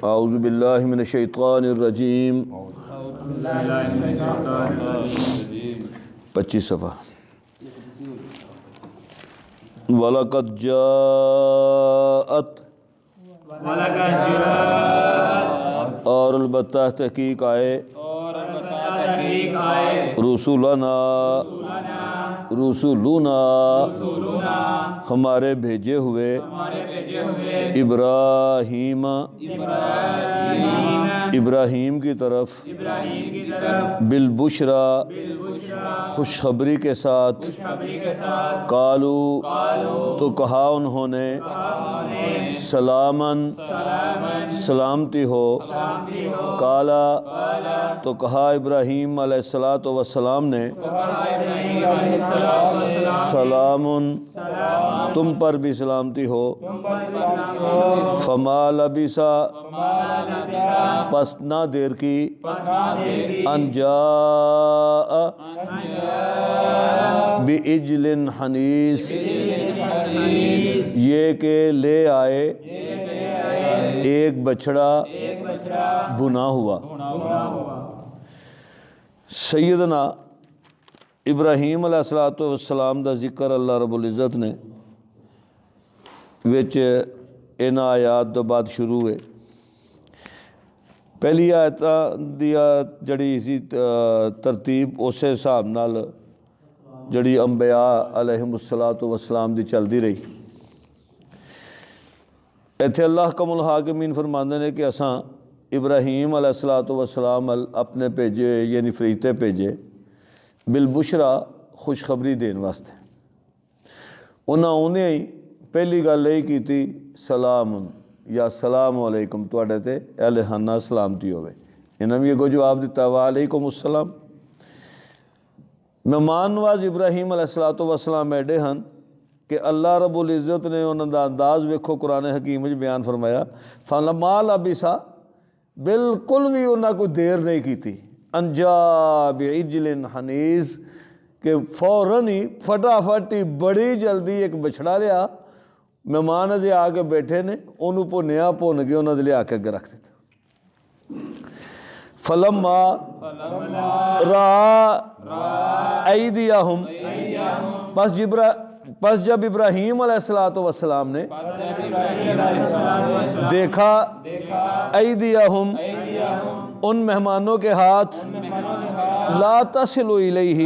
اعوذ باللہ من الشیطان الرجیم 25 صفحہ وَلَقَدْ جَاءَتْ اور البتہ تحقیق آئے رسولنا ہمارے بھیجے ہوئے ابراہیم کی طرف بالبشرا خوشخبری کے ساتھ قالو تو کہا انہوں نے سلامن سلامتی ہو قالا تو کہا ابراہیم علیہ السلام نے سلامن تم پر بھی سلامتی ہو فما لبثا پس نہ دیر کی ان جاء بعجل حنیذ یہ کہ لے آئے ایک بچڑا بنا ہوا۔ سیدنا ابراہیم علیہ السلام دا ذکر اللہ رب العزت نے وچ ان آیات تو بعد شروع ہے۔ پہلی آیت دی جڑی سی ترتیب اسے حساب نال جڑی انبیاء علیہم السلام دی چلدی رہی۔ ایتھے اللہ کم الحاکمین فرماندے نے کہ اساں ابراہیم علیہ السلام اپنے بھیجے یعنی فرشتے بھیجے بالبشرا خوشخبری دین واسطے۔ انہاں انہیں ہی پہلی گل یہی کی تھی سلام یا السلام علیکم تواڈے تے اہل خانہ سلامتی ہوئے۔ انہاں بھی اگوں جواب دیتا وعلیکم السلام۔ مہمان نواز ابراہیم علیہ السلام ایڈے ہن کہ اللہ رب العزت نے انہاں دا انداز ویکھو قرآن حکیم وچ بیان فرمایا فلما لبثا بالکل بھی انہاں کوئی دیر نہیں کیتی ان جاء بعجل حنیذ کہ فوراً ہی فٹافٹ ہی بڑی جلدی ایک بچڑا لیا مہمان اجے آ کے بیٹھے نے انہوں بھنیا بھن کے انہوں نے لیا کے اگے رکھ دیتا۔ فلما رأى ایدیہم پس جب ابراہیم علیہ السلام نے دیکھا ایدیہم ان مہمانوں کے ہاتھ لا تصل الیہ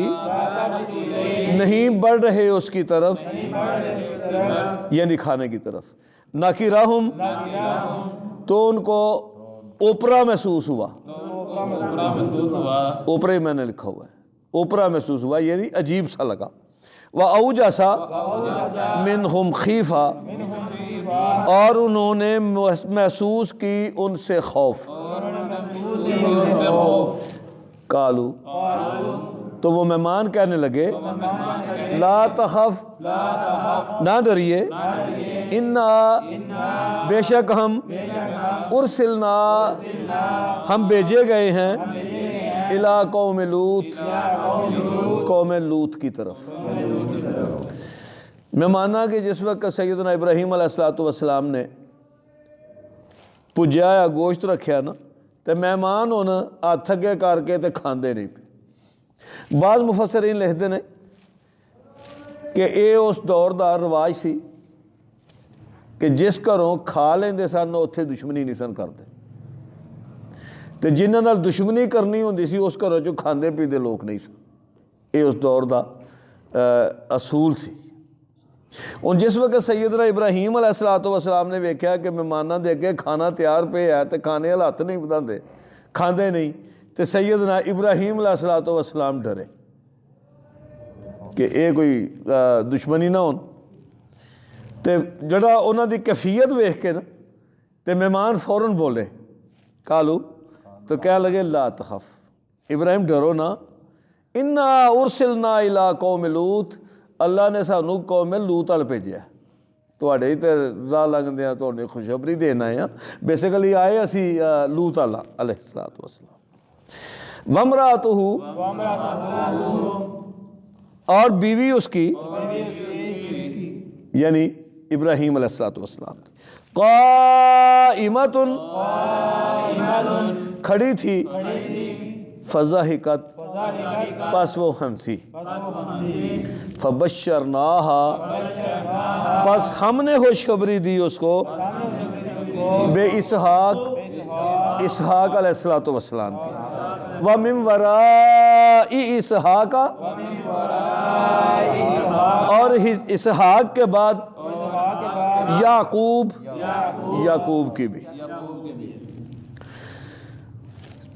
نہیں بڑھ رہے اس کی طرف یعنی کھانے کی طرف ناکرہم تو ان کو اوپرا محسوس ہوا۔ اوپرا ہی میں نے لکھا ہوا ہے، اوپرا محسوس ہوا یعنی عجیب سا لگا۔ وَأَوْجَسَ مِنْهُمْ خِیفَةً اور انہوں نے محسوس کی ان سے خوف۔ قالو تو وہ مہمان کہنے لگے لا تخف نہ ڈریے انا بے شک ہم ارسلنا ہم بھیجے گئے ہیں الی قوم لوط قوم لوط کی طرف۔ مہمانہ کہ جس وقت سیدنا ابراہیم علیہ السلام نے پجایا گوشت رکھیا نا تے مہمان ہونا ہاتھ اگے کر کے تے کھاندے نہیں پے۔ بعض مفسرین لکھتے ہیں کہ اے اس دور دا رواج سی کہ جس گھروں کھا لیندے سن اتھے دشمنی نہیں سن کرتے تے جنہاں نال دشمنی کرنی ہوندی سی اس گھروں چوں کھاندے پیندے لوگ نہیں سن۔ اے اس دور دا اصول سی۔ اور جس وقت سیدنا ابراہیم علیہ السلام نے ویکھیا کہ مہماناں دے اگے کھانا تیار پہ ہے تے کھانے وال ہاتھ نہیں بداندے کھاندے نہیں تے سیدنا ابراہیم علیہ السلام ڈرے کہ اے کوئی دشمنی نہ ہون تے جڑا انہاں دی کیفیت ویکھ کے نا تے مہمان فوراً بولے قالو تو کہہ لگے لا تخف ابراہیم ڈرو نا انا ارسلنا الی قوم لوط اللہ نے سانو قوم لوط ال بھیجیا تواڈے ہی تے راہ لنگدے ہاں تواڈے خوشخبری دینا ہے بیسیکلی آئے اسی لوط علیہ السلام وامرأتہ اور بیوی اس کی یعنی ابراہیم علیہ السلام قائمۃ کھڑی تھی، فضحکت پس وہ ہنسی، فبشرناہا پس ہم نے خوشخبری دی اس کو بے اسحاق، اسحاق علیہ السلام کی، وَمِن وَرَاءِ اسحاق اور اسحاق کے بعد یعقوب، یعقوب کی بھی۔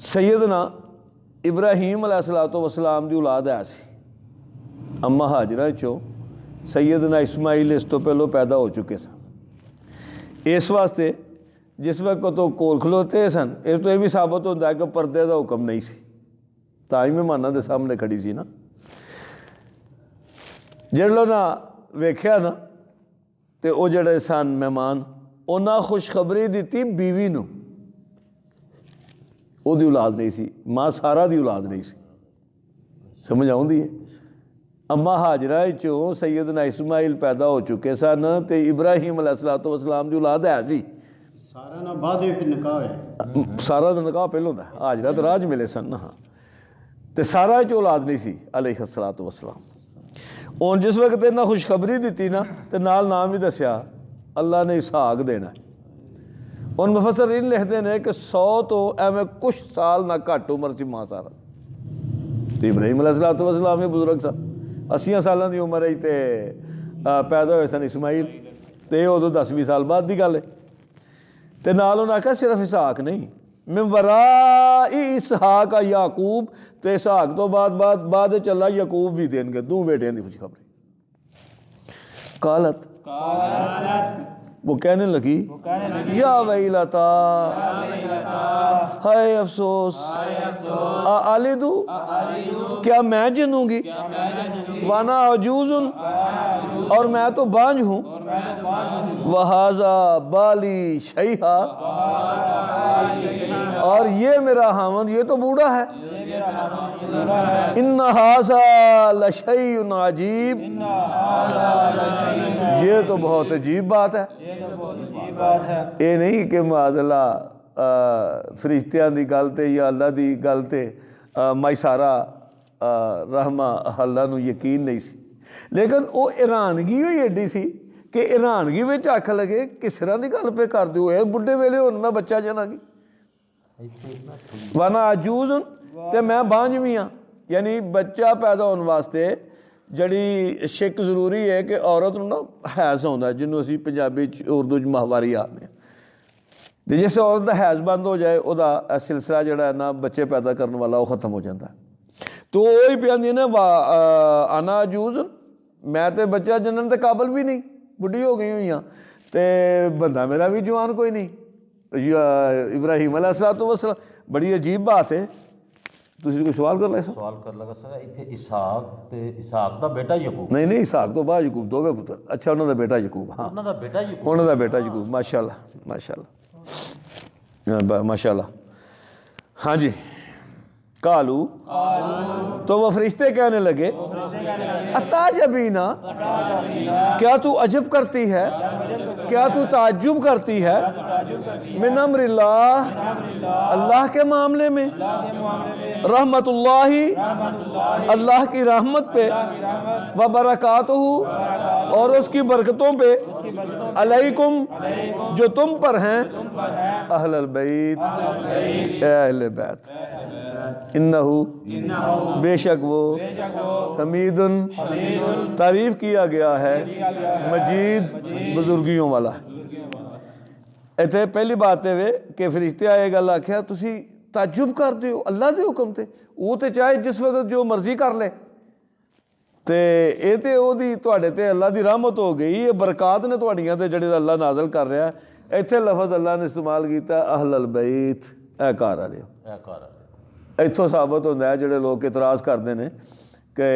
سیدنا ابراہیم علیہ السلام دی اولاد ہے سی، اما ہاجرہ چو سیدنا اسماعیل اس تو پہلو پیدا ہو چکے سن، اس واسطے جس وقت تو کول کھلوتے سن اس تو یہ بھی ثابت ہوتا ہے کہ پردے دا حکم نہیں سی، تائی مہماناں دے سامنے کھڑی سی نا، جڑ نہ ویکھیا نا تے او جڑے سن مہمان انہاں خوشخبری دیتی بیوی نو، او دی اولاد نہیں سی، ماں سارا دی اولاد نہیں سی، سمجھ آؤندی ہے؟ اما ہاجرہ چوں سیدنا اسماعیل پیدا ہو چکے سن تے ابراہیم علیہ السلام دی اولاد ہے سی، سارا نہ بعد ایک نکاح ہے، سارا دا نکاح پہلوں دا، ہاجرہ تو راج ملے سن نا، تے سارا چ اولاد نہیں سی علیہ السلام۔ اور جس وقت انہاں خوشخبری دیتی نا تے نال نام ہی دسیا اللہ نے اسحاق دینا ہے۔ اور مفسرین لکھتے ہیں کہ 100 تو ایویں کچھ سال نہ گھٹ عمر سی ماں سارا، تے ابراہیم علیہ السلام بھی بزرگ سن، 80 سالاں دی عمر ہے تے پیدا ہوئے سن اسماعیل، تے ادو 10-20 سال بعد دی گل ہے، تے نال انہاں کہا صرف اسحاق نہیں، من وراء اسحاق یعقوب، تے اسحاق تو بعد چلا یعقوب بھی دین گے، دو بیٹیاں دی خوشخبری۔ قالت وہ کہنے لگی یا ویلتا، ہائے افسوس، آلدو کیا میں جنوں گی، وانا عجوز اور میں تو بانجھ ہوں، وہذا بالی شیخا اور یہ میرا حامد یہ تو بوڑھا ہے، ان ھذا لشیء عجیب، یہ تو بہت عجیب بات ہے، یہ نہیں کہ معاذ اللہ فرشتیاں دی گل تے یا اللہ دی گل تے مائی سارا رحمہ اللہ نو یقین نہیں سی، لیکن وہ حیرانگی ہوئی ایڈی سی کہ حیرانگی وچ آکھ لگے کس طرح دی گل پہ کر دیو، اے بڈھے ویلے ہن میں بچہ جنا گی، وانا عجوز تے میں بانجھ بھی ہاں، یعنی بچہ پیدا ہونے واسطے جڑی شک ضروری ہے کہ عورت نو نا حیض ہوندا ہے، جنوں اسی پنجابی اردو ماہواری آخنے ہیں، جس عورت دا حیض بند ہو جائے او دا سلسلہ جڑا ہے نا بچے پیدا کرنے والا وہ ختم ہو جاتا ہے، تو وہی پہ آندی نا انا عجوز، میں تے بچہ جنن تے قابل بھی نہیں، بڈھی ہو گئی ہوئی ہاں، تے بندہ میرا بھی جوان کوئی نہیں، ابراہیم علیہ السلام، بڑی عجیب بات ہے۔ تسی کوئی سوال کر لے سو؟ سوال کر لگا سر ایتھے اسحاق دا بیٹا یعقوب، نہیں اسحاق تو بعد یعقوب دو پتر، اچھا انہوں دا بیٹا یعقوب، ہاں انہاں دا بیٹا یعقوب، انہوں دا بیٹا یعقوب، ماشاءاللہ ماشاءاللہ۔ ہاں جی، قالو تو وہ فرشتے کہنے لگے اتعجبینا، کیا تو عجب کرتی ہے، کیا تو تعجب کرتی ہے، من امر اللہ، اللہ کے معاملے میں، رحمت اللہ، اللہ کی رحمت پہ، وبرکاتہ اور اس کی برکتوں پہ، علیکم جو تم پر ہیں، اہل البیت، اے اہل بیت، انہو بے شک وہ، حمید تعریف کیا گیا ہے، مجید بزرگیوں والا ہے۔ ایتھے پہلی بات ہے کہ فرشتے آئے گا اللہ کیا تسی تعجب کر دیو اللہ دے حکم تے، وہ تے چاہے جس وقت جو مرضی کر لے، تے اے تے او دی تواڈے تے اللہ دی رحمت ہو گئی، یہ برکات نے تواڈیاں تے جڑے اللہ نازل کر رہا ہے۔ ایتھے لفظ اللہ نے استعمال کیتا اہل البیت، اے گھر والے، ایتھوں ثابت ہوتا ہے جڑے لوگ اعتراض کرتے ہیں کہ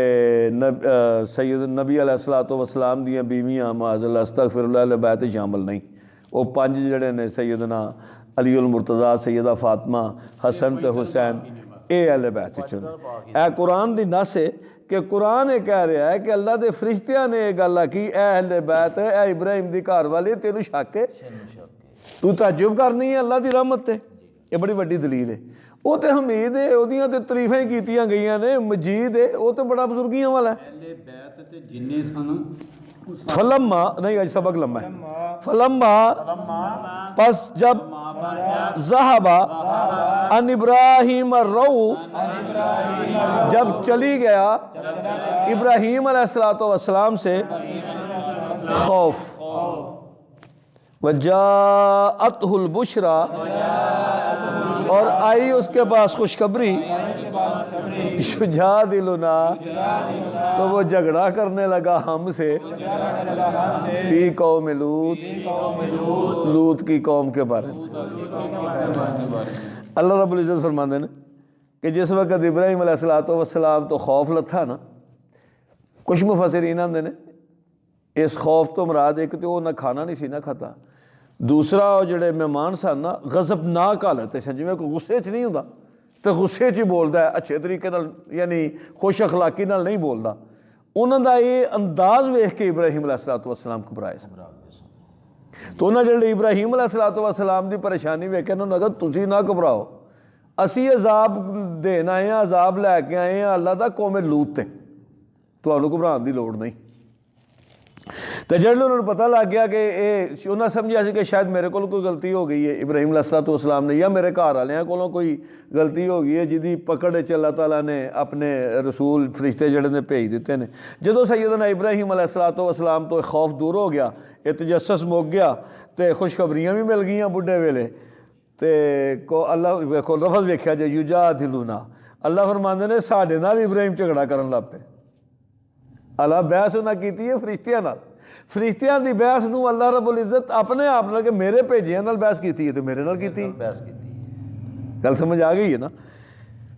سید نبی علیہ السلام دیاں بیویاں معاذ اللہ استغفر اللہ اہل بیت شامل نہیں، وہ 5 جڑے نے سیدنا علی المرتضیٰ، سیدہ فاطمہ، حسن تے حسین، اے اہل بیت چن۔ اے قرآن دی نص ہے کہ قرآن یہ کہہ رہا ہے کہ اللہ دے فرشتیاں نے یہ گل کی، اے اہل بیت، اے ابراہیم دی گھر والے، تینوں شک ہے؟ تو تعجب کرنی ہے اللہ دی رحمت تے، یہ بڑی وڈی دلیل ہے۔ وہ تے حمید ہے، ਉਹਦੀਆਂ تے ਤਾਰੀਫਾਂ ਹੀ ਕੀਤੀਆਂ ਗਈਆਂ ਨੇ, مجید ہے، وہ تے بڑا بزرگیاں والا ہے۔ پہلے بیت تے جننے سن فلما نہیں آج سبق لمبا ہے، فلما پس جب ذہبا ان ابراہیم الرو جب چلی گیا ابراہیم علیہ السلام سے خوف، وجاءتہ البشرا اور آئی اس کے پاس خوشخبری، یجادلنا تو وہ جھگڑا کرنے لگا ہم سے، فی قوم لوط لوط کی قوم کے بارے میں۔ اللہ رب العزت فرماندے ہیں کہ جس وقت ابراہیم علیہ السلام تو خوف لتھا نا، کچھ مفسرین آندے نے اس خوف تو مراد ایک تو وہ نہ کھانا نہیں سی نہ کھاتا، دوسرا وہ جڑے مہمان سن نا غضبناک حالت سن، جویں کوئی غصے چ نہیں ہوندا تو غصے چ ہی بولدا ہے، اچھے طریقے نال یعنی خوش اخلاقی نال نہیں بولدا، انہاں دا یہ انداز ویکھ کے ابراہیم علیہ السلام گھبرائے سن۔ تو انہاں جڑے ابراہیم علیہ السلام دی پریشانی ویکھ انہاں نے کہا تسی نہ گھبراؤ، اسی عذاب دینا آئے ہیں، عذاب لے کے آئے ہیں اللہ دا قوم لوط تے، تانوں گھبران دی لوڑ نہیں۔ تو جب انہوں نے پتہ لگ گیا کہ انہوں نے سمجھا سی کہ شاید میرے کو کوئی غلطی ہو گئی ہے ابراہیم علیہ السلام نے، یا میرے گھر والے کو کوئی غلطی ہو گئی ہے جدی پکڑ اللہ تعالیٰ نے اپنے رسول فرشتے جڑے نے بھیج دیتے ہیں۔ جدو سیدنا ابراہیم علیہ السلام تو خوف دور ہو گیا، یہ تجسس مک گیا، تے خوشخبریاں بھی مل گئیاں بڈھے ویلے، تے کو اللہ کو لفظ ویکھیا جے یجادلنا، اللہ فرماندے نے ساڈے نال ابراہیم جھگڑا کرن لگ پے۔ اللہ بحث نہ کیتی ہے فرشتیاں نال، فرشتیاں دی بحث نو اللہ رب العزت اپنے آپ نال کہ میرے بھیجیاں نال بحث کیتی ہے تو میرے نال کیتی ہے، بحث کیتی ہے۔ گل سمجھ آ گئی ہے نا؟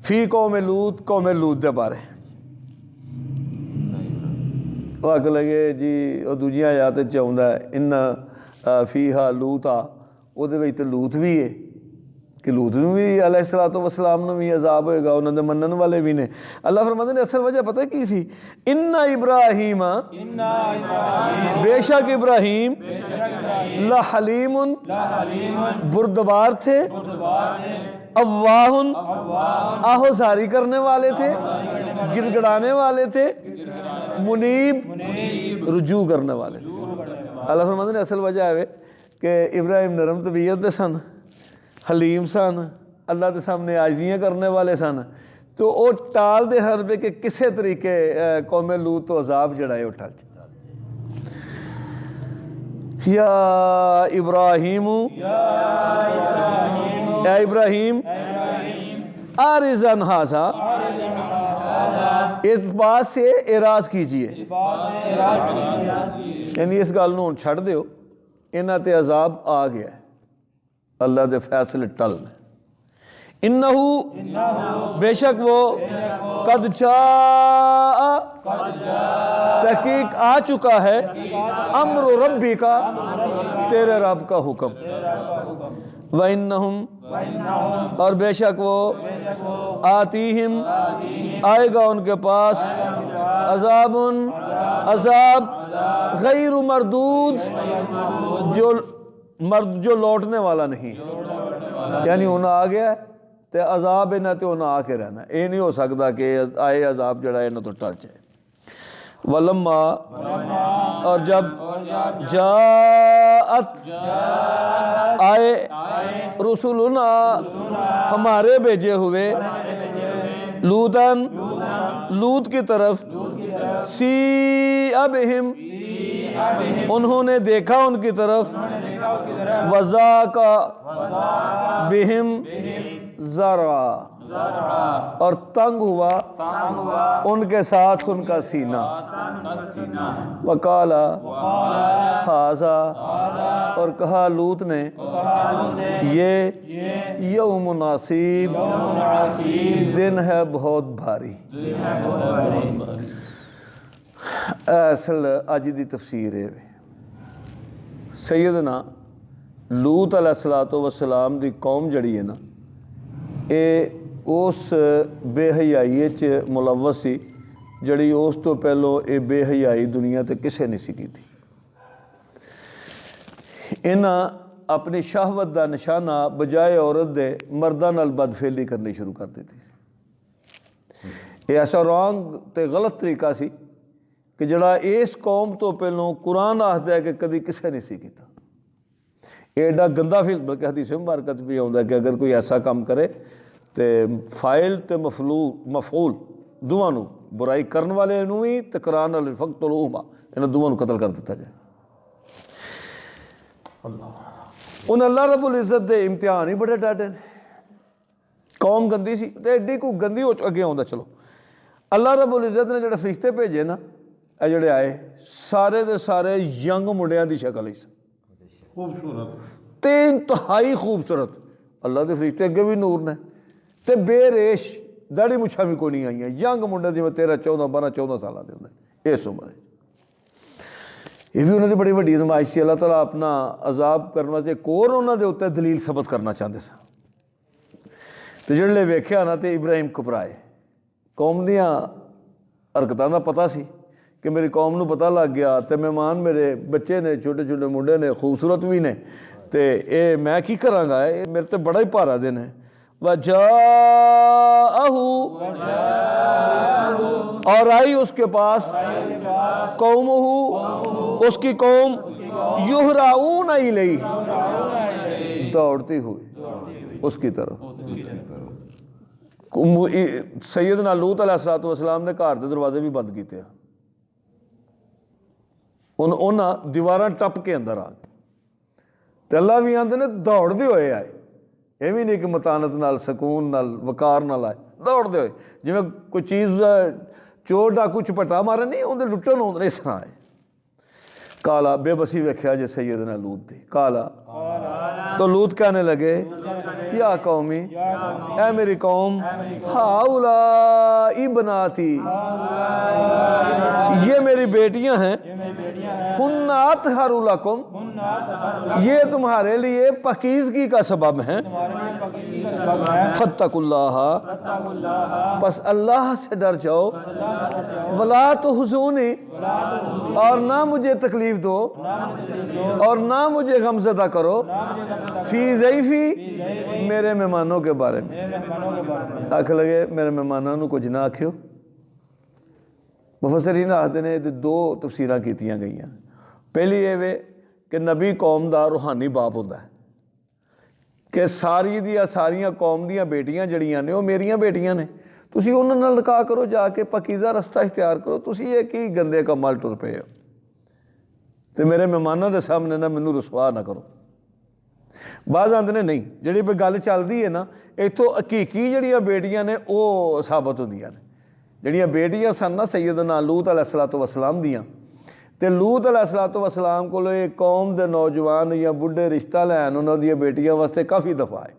فی قوم لوط دے بارے وہ آگ لگے جی وہ دوجیاں آیات وچ آوندا ہے ان فیہا لوطا، وہ دے وچ تے لوط بھی ہے کہ لوط نو بھی علیہ السلام نو بھی عذاب ہوئے گا، انہوں نے منن والے بھی نے۔ اللہ فرماتے ہیں اصل وجہ پتہ کی سی، ان ابراہیم بے شک ابراہیم لحلیم بردبار تھے، اواہن آہو زاری کرنے والے تھے، گڑ گڑانے والے تھے، منیب رجوع کرنے والے تھے۔ اللہ فرماتے ہیں اصل وجہ ہے کہ ابراہیم نرم طبیعت دے سن، حلیم سن، اللہ کے سامنے عاجزیاں کرنے والے سن، تو وہ ٹال دے ہر پہ کہ کسے طریقے قوم لوط تو عذاب جڑا ہے اٹھا جائے۔ یا ابراہیم اے ابراہیم آرزن ہاسا، اس بات سے اعراض کیجئے، یعنی اس گل نو چھڑ دیو، انہاں تے عذاب آ گیا ہے، اللہ دے فیصلے ٹل میں۔ انہو بے شک وہ قد جاء تحقیق آ چکا ہے امر ربی کا، تیرے رب کا حکم، وَإِنَّهُمْ اور بے شک وہ آتیہم آئے گا ان کے پاس عذاب غیر مردود جو لوٹنے والا نہیں، یعنی انہیں آ گیا تے عذاب انہیں تے انہیں آ کے رہنا، یہ نہیں ہو سکتا کہ آئے عذاب جڑا ہے انہیں تو ٹل جائے۔ ولما اور جب جاءت آئے رسولنا ہمارے بھیجے ہوئے لوطن لوط کی طرف، سیء بہم انہوں نے دیکھا ان کی طرف، وذاق بہم ذرا اور تنگ ہوا ان کے ساتھ ان کا سینہ، وقال ھذا اور کہا لوط نے یہ یوم عصیب دن ہے بہت بھاری۔ اصل اج دی تفسیر ہے سیدنا لوط علیہ السلام دی قوم جڑی ہے نا، اے اس بے حیائی چ ملوث سی جڑی اس تو پہلو اے بے حیائی دنیا تے کسے نہیں سی کی تھی۔ انہاں اپنی شہوت دا نشانہ بجائے عورت دے مرداں نال بدفعلی کرنی شروع کر دیتی سی۔ یہ ایسا رانگ تے غلط طریقہ سی کہ جڑا اس قوم تو پہلوں قرآن آخدا ہے کہ کدی کسے نہیں سی کیتا۔ ایڈا گندا فیل، بلکہ حدیث مبارکت بھی آਉਂਦਾ ہے کہ اگر کوئی ایسا کام کرے تے فائل تے مفعول دونوں نو، برائی کرن والے نو بھی تے قرآن نال فقتلوہما، انہاں دونوں نو قتل کر دیتا جائے۔ ان اللہ رب العزت دے امتحان ہی بڑے ڈاڈے نے۔ قوم گندی سی تے ایڈی کو گندی ہو اگے آਉਂਦਾ چلو۔ اللہ رب العزت نے جڑے فرشتے بھیجے نا، اے جڑے آئے سارے دے سارے ینگ منڈیاں دی شکل ہی خوبصورت تے انتہائی خوبصورت۔ اللہ دے فرشتے اگے بھی نور نے تے بے ریش، داڑھی مچھاں بھی کوئی نہیں آئیاں، ینگ منڈے جویں 13 14 12 14 سالاں دے ہوندے اس عمر۔ یہ بھی انہوں نے بڑی وڈی آزمائش سی۔ اللہ تعالیٰ اپنا عذاب کرنے واسطے ایک اور انہوں دے اتنے دلیل ثبت کرنا چاہتے سن۔ تو جڑے ویکھیا نا تے ابراہیم گھبرائے۔ قوم دیاں حرکتاں دا پتہ سی کہ میری قوم نو پتہ لگ گیا تے مہمان میرے بچے نے، چھوٹے چھوٹے منڈے نے، خوبصورت بھی نے، تے اے میں کی کراں گا، اے میرے تے بڑا ہی بھارا دن ہے۔ وَجَاءَهُ، اور آئی اس کے پاس، قومہ، اس کی قوم، یہرعون الیہ، دوڑتی ہوئی اس کی طرف۔ سیدنا لوط علیہ السلام نے گھر دے دروازے بھی بند کیتے ہیں، انہاں دیواراں ٹپ کے اندر آ گئے تے اللہ بھی آندے نے دوڑدے ہوئے آئے۔ یہ بھی نہیں کہ متانت نال، سکون نال، وقار نال آئے، دوڑدے ہوئے، جویں کوئی چیز چور ڈاکو چپٹا مارے نہیں ہوندے، لٹن ہوندے، اس طرح آئے۔ کالا، بے بسی ویکھیا جے سیدنا لوط دی۔ کالا، تو لوط کہنے لگے، یا قومی، اے میری قوم، ہاؤلائی بناتی، یہ میری بیٹیاں ہیں، ہن اطہر لکم، یہ تمہارے لیے پاکیزگی کا سبب ہیں، فاتقوا اللہ، پس اللہ سے ڈر جاؤ، ولا تحزونی، اور نہ مجھے تکلیف دو اور نہ مجھے غمزدہ کرو، فی ضیفی، میرے مہمانوں کے بارے میں۔ آکھ لگے میرے مہمانوں نو کچھ نہ آکھیو۔ مفسرین آخدے نے دو تفسیراں کیتیاں گئیاں۔ پہلی یہ کہ نبی قوم دا روحانی باپ ہوتا ہے کہ ساری دیا ساریاں قوم دیاں بیٹیاں جڑیاں نے وہ میریاں بیٹیاں نے، تسی انہاں نال نکاح کرو، جا کے پاکیزہ رستہ اختیار کرو، تسی یہ کی گندے کمال ٹر پے ہو تے میرے مہمانوں دے سامنے نہ مینوں رسوا نہ کرو۔ بعض آندے نے نہیں، جڑی پہ گل چلدی ہے نا، ایتھوں حقیقی جڑیاں بیٹیاں نے وہ ثابت ہوندیاں نے۔ جڑیاں بیٹیاں سن نا سیدنا لوط علیہ السلام دیاں، تے لوط علیہ السلام کو ایک قوم دے نوجوان یا بڈھے رشتہ لین انہاں دیاں بیٹیاں واسطے کافی دفعہ آئے۔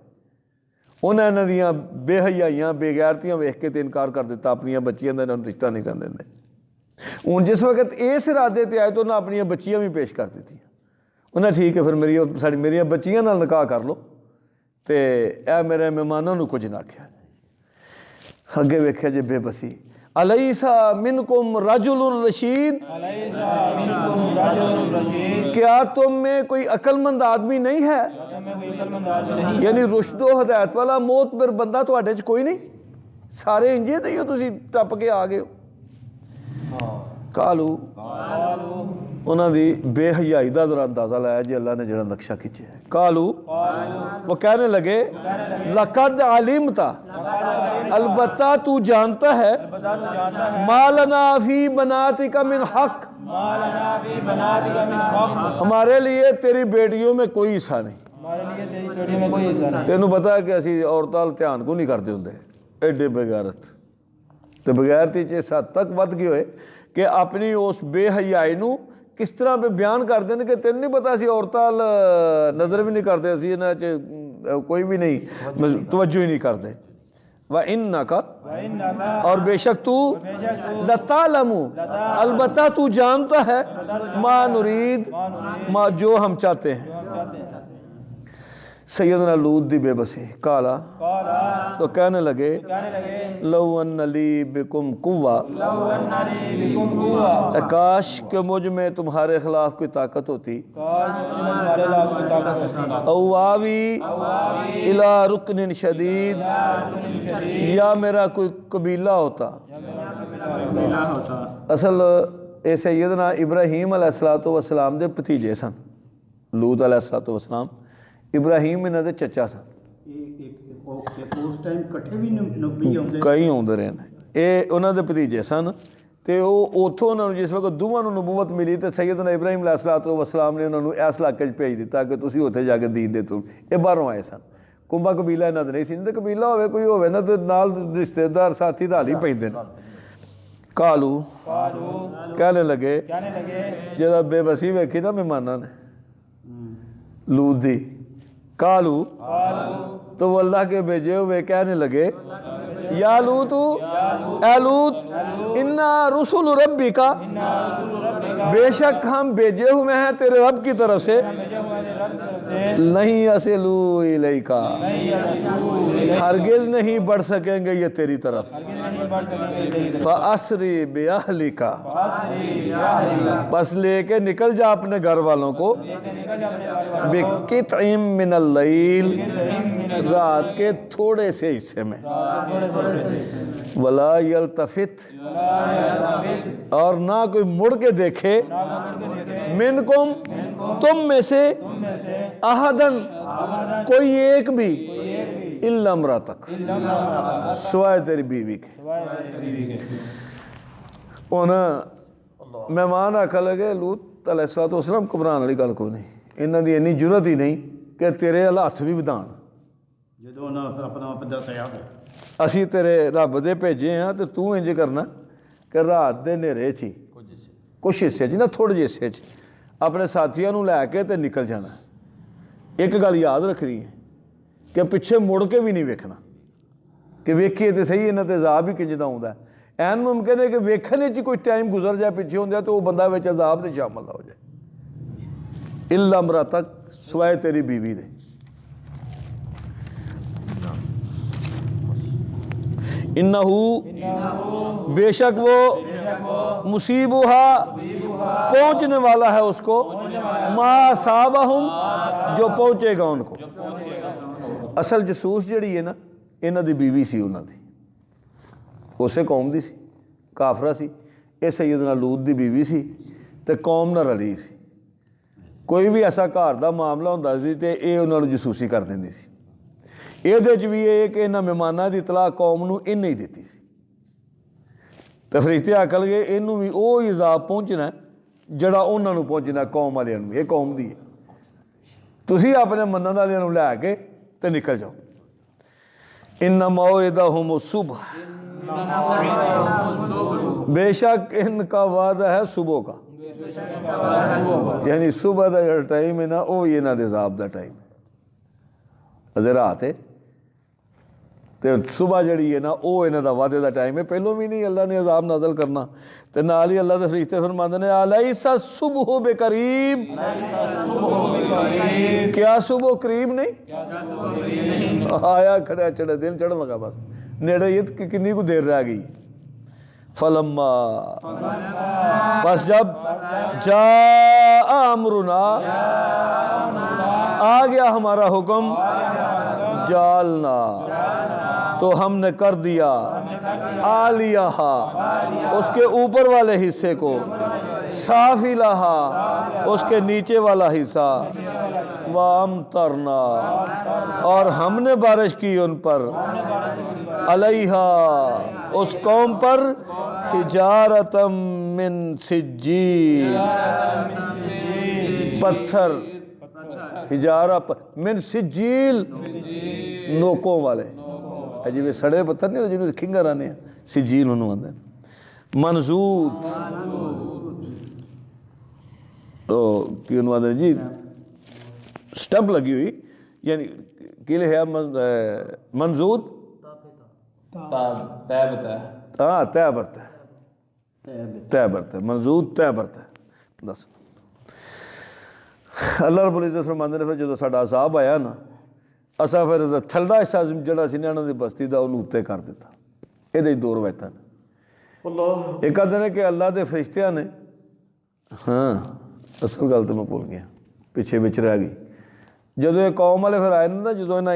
انہاں انہاں دیاں بے حیائیاں بے غیرتیاں ویکھ کے تے انکار کر دیتا، اپنی بچیاں دا رشتہ نہیں سن دیندے۔ ہن جس وقت اس ارادے تے آئے تو انہاں اپنی بچیاں بھی پیش کر دیتی۔ انہیں ٹھیک ہے پھر میری بچیاں نال نکاح کر لو تے اے میرے مہمانوں نو کچھ نہ آکھیا۔ اگے ویکھیا جے بے بسی، الیس منکم رجل رشید، کیا تم میں کوئی عقل مند آدمی نہیں ہے؟ یعنی رشد و ہدایت والا معتبر بندہ تواڈے چ کوئی نہیں؟ سارے انجے دے ہو، تسی ٹپ کے آ گئے ہو۔ کالو، انہاں دی بے حیائی دا ذرا اندازہ لایا جی اللہ نے جڑا نقشہ کھینچے ہے۔ کالو، وہ کہنے لگے، لقد علمت، البتہ تو جانتا ہے، ما لنا فی بناتک من حق، ہمارے لیے تیری بیٹیوں میں کوئی حصہ نہیں۔ تینوں پتا ہے کہ اسی عورتاں دھیان کو نہیں کرتے ہوندے، ایڈے بغیرت تے بغیرتی اس حد تک ود گئے ہوئے کہ اپنی اس بے حیائی نو کس طرح پہ بیان کر دیں کہ تینوں نہیں پتا سی عورتاں نظر بھی نہیں کرتے، اسی انہاں کوئی بھی نہیں توجہ ہی نہیں کرتے۔ وَإِنَّكَ، اور بے شک تو، لَتَعْلَمُ، البتہ تو جانتا ہے، ما نرید، ما جو ہم چاہتے ہیں۔ سیدنا لوط دی بے بسی، کالا، تو کہنے لگے لو ان لی بکم قوہ، کاش کہ مجھ میں تمہارے خلاف کوئی طاقت ہوتی، اواوی الی رکن شدید، یا میرا کوئی قبیلہ ہوتا۔ اصل اے سیدنا ابراہیم علیہ السلام دے پتیجے سن، لوط علیہ السلام، ابراہیم انہاں دے چچا سن، اس ٹائم کٹھے بھی نبی ہوندے کئی ہوندے رہے نے، اے انہاں دے پتیجے سن تے او اوتھوں انہاں نوں جس وقت دوواں نوں نبوت ملی تے سیدنا ابراہیم علیہ السلام نے انہاں نوں اس علاقے وچ بھیج دتا کہ تسی اوتھے جا کے دین دے تو اے باہروں آئے سن، کنبا قبیلہ انہاں دا نہیں سی، تے قبیلہ ہوے کوئی ہوے نا تے نال رشتہ دار ساتھی رل ہی پیندے نے۔ کالو کہنے لگے جدو بے بسی ویکھی نا مہماناں نے لوط دی، کالو تو وہ اللہ کے بھیجے ہوئے کہنے لگے یا لوط، اے لوط، انا رسول ربک، بے شک ہم بھیجے ہوئے ہیں تیرے رب کی طرف سے، نہیں اصلو الیکا، ہرگز نہیں بڑھ سکیں گے یہ تیری طرف، فَأَسْرِ بِأَهْلِكَ، بس لے کے نکل جا اپنے گھر والوں کو، بِقِطْعٍ مِّنَ اللَّيْلِ، رات کے تھوڑے سے حصے میں، وَلَا يَلْتَفِتْ، اور نہ کوئی مڑ کے دیکھے، مِنْكُمْ، تم میں سے، احدن، کوئی ایک بھی، الا امراتک، سوائے تیری بیوی کے۔ انہاں مہمان آکھا لگے لوط علیہ السلام گھبران والی گل کوئی نہیں، انہاں دی اتنی جرت ہی نہیں کہ تیرے ہاتھ بھی ودان، جدو انہاں اپنا آپ دسیا اسی تیرے رب دے بھیجے ہیں تے تو انج کرنا کہ رات دے نیرے چی کچھ حصے چ نا تھوڑے جے حصے چ اپنے ساتھیاں نوں لے کے تے نکل جانا۔ ایک گل یاد رکھنی ہے کہ پیچھے مڑ کے بھی نہیں ویکھنا کہ ویکھیے تے صحیح انہاں تے عذاب ہی کنج دا ہوندا ہے، این ممکن ہے کہ ویکھنے چ کوئی ٹائم گزر جائے پیچھے ہوندا تو وہ بندہ وچ عذاب دے شامل ہو جائے، الا امراتک، سوائے تیری بیوی دے، انہو، بے شک وہ، مصیبہا، پہنچنے والا ہے اس کو، ما اصابہم، جو پہنچے گا ان کو۔ اصل جسوس جڑی ہے نا انہاں دی بیوی سی، انہاں دی اسے قوم دی سی، کافرہ سی، اے سیدنا لوط دی بیوی سی تے قوم نہ رلی سی، کوئی بھی ایسا گھر دا معاملہ ہوندا سی تے اے انہاں نوں جسوسی کر دیندی سی، یہ بھی یہ کہ انہاں مہماناں دی اطلاع قوم نوں انہیں ہی دیتی سی، تے فرشتے آکھن لگے اینوں بھی او عذاب پہنچنا ہے جڑا انہاں نوں پہنچنا ہے، قوم والیاں نوں، یہ قوم دی ہے، تسی اپنے منن والیاں نوں لے کے تے نکل جاؤ۔ ان موعدہم الصبح، بے شک ان کا وعدہ ہے صبح کا، یعنی صبح دا جڑا ٹائم ہے نا وہ انہاں دے عذاب دا ٹائم ہے، رات ہے تے صبح جڑی ہے نا وہ انہاں دا وعدے دا ٹائم ہے، پہلوں بھی نہیں اللہ نے عذاب نازل کرنا، تے نال ہی اللہ دے فرشتے فرماندے نے الیس الصبح بقریب، کیا صبح قریب نہیں؟ آیا کھڑا چڑھے دن چڑھن لگا، بس نیڑے یہ کنی کو دیر رہ گئی، فلما، بس جب جاء امرنا، آ گیا ہمارا حکم، جالنا، تو ہم نے کر دیا، عالیہا، اس کے اوپر والے حصے کو، سافلہا، اس کے نیچے والا حصہ، وامطرنا، اور ہم نے بارش کی ان پر، علیہا، اس قوم پر، حجارۃ من سجیل، پتھر، حجارہ من سجیل، نوکوں والے، جی سڑے پتھر نہیں ہوتے جنہوں سے کھنگر آنے ہیں، سجیل انہوں آتے ہیں، منضود، تو کی انہوں آتے ہیں جی سٹمپ لگی ہوئی، یعنی کی لئے ہے منضود، طے بتا ہے منضود، طے برتا ہے، بس اللہ رب العزت فرماندے نے پھر جدو ساڈا عذاب آیا نا ਅਸਾਂ ਫਿਰ ਇਹਦਾ ਥੱਲੜਾ ਹਿੱਸਾ ਜਿਹੜਾ ਸੀ ਨਾ ਇਹਨਾਂ ਦੀ ਬਸਤੀ ਦਾ ਉਹਨੂੰ ਉੱਤੇ ਕਰ ਦਿੱਤਾ। ਇਹਦੇ 'ਚ ਦੋ ਰਵਾਇਤਾਂ ਨੇ। ਇੱਕ ਕਹਿੰਦੇ ਨੇ ਕਿ ਅੱਲਾ ਦੇ ਫਰਿਸ਼ਤਿਆਂ ਨੇ, ਹਾਂ ਅਸਲ ਗੱਲ ਤਾਂ ਮੈਂ ਭੁੱਲ ਗਿਆ, ਪਿੱਛੇ ਵਿੱਚ ਰਹਿ ਗਈ। ਜਦੋਂ ਇਹ ਕੌਮ ਵਾਲੇ ਫਿਰ ਆਏ ਨਾ, ਜਦੋਂ ਇਹਨਾਂ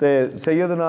ਤੇ ਸੈਯਦਨਾ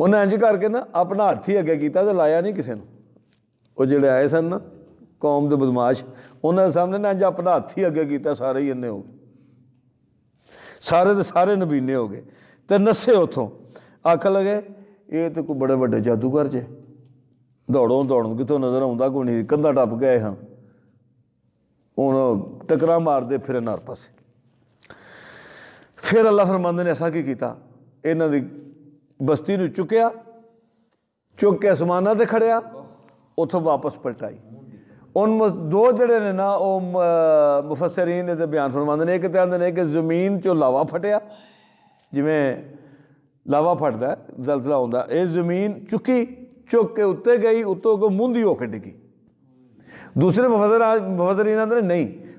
ਉਹਨੇ ਇੰਝ ਕਰਕੇ ਨਾ ਆਪਣਾ ਹੱਥ ਹੀ ਅੱਗੇ ਕੀਤਾ ਤੇ ਲਾਇਆ ਨਹੀਂ ਕਿਸੇ ਨੂੰ। ਉਹ ਜਿਹੜੇ ਆਏ ਸਨ ਨਾ ਕੌਮ ਦੇ ਬਦਮਾਸ਼, ਉਹਨਾਂ ਦੇ ਸਾਹਮਣੇ ਨਾ ਇੰਝ ਆਪਣਾ ਹੱਥ ਹੀ ਅੱਗੇ ਕੀਤਾ, ਸਾਰੇ ਹੀ ਇੰਨੇ ਹੋ ਗਏ, ਸਾਰੇ ਦੇ ਸਾਰੇ ਨਬੀਨੇ ਹੋ ਗਏ ਤੇ ਨੱਸੇ ਉੱਥੋਂ। ਆਖਣ ਲੱਗੇ ਇਹ ਤਾਂ ਕੋਈ ਬੜੇ ਵੱਡੇ ਜਾਦੂਗਰ ਜੇ, ਦੌੜਨ ਕਿੱਥੋਂ ਨਜ਼ਰ ਆਉਂਦਾ ਕੋਈ ਨਹੀਂ, ਕੰਧਾ ਟੱਪ ਗਏ ਹਾਂ, ਹੁਣ ਟਕਰਾ ਮਾਰਦੇ ਫਿਰ ਹਰ ਪਾਸੇ। ਫਿਰ ਅੱਲਾ ਫਰਮਾਉਂਦੇ ਨੇ ਐਸਾ ਕੀ ਕੀਤਾ, ਇਹਨਾਂ ਦੀ ਬਸਤੀ ਨੂੰ ਚੁੱਕਿਆ, ਚੁੱਕ ਕੇ ਅਸਮਾਨਾਂ 'ਤੇ ਖੜਿਆ, ਉੱਥੋਂ ਵਾਪਸ ਪਲਟਾਈ। ਹੁਣ ਦੋ ਜਿਹੜੇ ਨੇ ਨਾ ਉਹ ਮੁਫੱਸਿਰੀਨ ਨੇ ਤੇ ਬਿਆਨ ਫਰਮਾਉਂਦੇ ਨੇ, ਇੱਕ ਤਾਂ ਕਹਿੰਦੇ ਨੇ ਕਿ ਜ਼ਮੀਨ 'ਚੋਂ ਲਾਵਾ ਫਟਿਆ, ਜਿਵੇਂ ਲਾਵਾ ਫਟਦਾ ਜ਼ਲਜ਼ਲਾ ਹੁੰਦਾ, ਇਹ ਜ਼ਮੀਨ ਚੁੱਕ ਕੇ ਉੱਤੇ ਗਈ, ਉੱਤੋਂ ਕੋ ਮੁੰਦੀ ਹੋ ਕੇ ਡਿੱਗੀ। ਦੂਸਰੇ ਮੁਫੱਸਿਰੀਨ ਕਹਿੰਦੇ ਨੇ ਨਹੀਂ,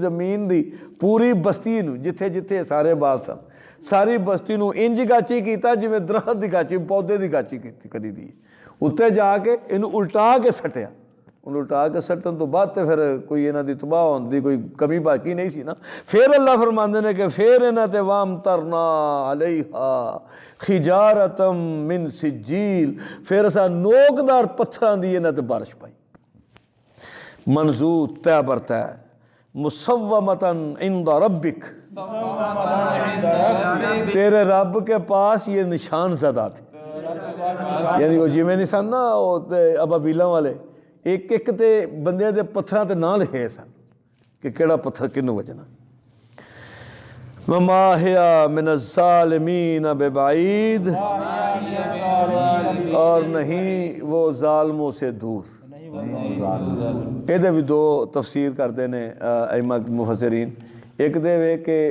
ਜ਼ਮੀਨ ਦੀ ਪੂਰੀ ਬਸਤੀ ਨੂੰ, ਜਿੱਥੇ ਜਿੱਥੇ ਸਾਰੇ ਬਾਦ ਸਨ, ਸਾਰੀ ਬਸਤੀ ਨੂੰ ਇੰਜ ਗਾਚੀ ਕੀਤਾ ਜਿਵੇਂ ਦਰਖਤ ਦੀ ਗਾਚੀ, ਪੌਦੇ ਦੀ ਗਾਚੀ ਕਰੀ ਦੀ। ਉੱਤੇ ਜਾ ਕੇ ਇਹਨੂੰ ਉਲਟਾ ਕੇ ਸੱਟਿਆ। ਉਹਨੂੰ ਉਲਟਾ ਕੇ ਸੱਟਣ ਤੋਂ ਬਾਅਦ ਤੇ ਫਿਰ ਕੋਈ ਇਹਨਾਂ ਦੀ ਤਬਾਹ ਹੋਣ ਦੀ ਕੋਈ ਕਮੀ ਬਾਕੀ ਨਹੀਂ ਸੀ ਨਾ। ਫਿਰ ਅੱਲਾ ਫਰਮਾਉਂਦੇ ਨੇ ਕਿ ਫਿਰ ਇਹਨਾਂ ਤੇ ਵਾਮ ਤਰਨਾ ਅਲੈਹਾ xijaratan min sijil, ਫਿਰ ਅਸਾਂ ਨੋਕਦਾਰ ਪੱਥਰਾਂ ਦੀ ਇਹਨਾਂ ਤੇ ਬਾਰਿਸ਼ ਪਾਈ। منظور طے برتا ہے مصومتاً عند ربک، تیرے رب کے پاس یہ نشان زدہ تھے، یعنی وہ جی میں نہیں سن نا ابابیلاں والے ایک ایک تے بندے دے پتھراں تے نہ لکھے سن کہ کیڑا پتھر کنوں وجنا۔ وما ہی من الظالمین ببعید، اور نہیں وہ ظالموں سے دور۔ یہ بھی دو تفسیر کرتے ہیں ائمہ مفسرین۔ ایک دے وے کہ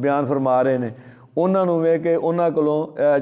بیان فرما رہے ہیں، انہاں نوں وے کہ انہاں کولوں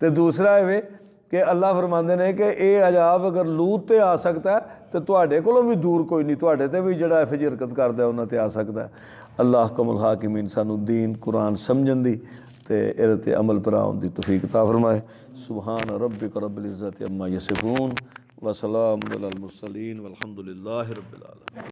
تے دوسرا ہے کہ اللہ فرماندے نے کہ اے عذاب اگر لوط تے آ سکتا ہے تو تواڈے کولوں بھی دور کوئی نہیں، تواڈے تے بھی جڑا فجر حرکت کردا ہے انہاں تے آ سکتا ہے۔ اللہ حکم الحاکمین سانو دین قرآن سمجھن دی تے تے عمل پر آن دی توفیق عطا فرمائے۔ سبحان ربک رب العزت عما یصفون وسلام علی المرسلین والحمد للہ رب العالمین۔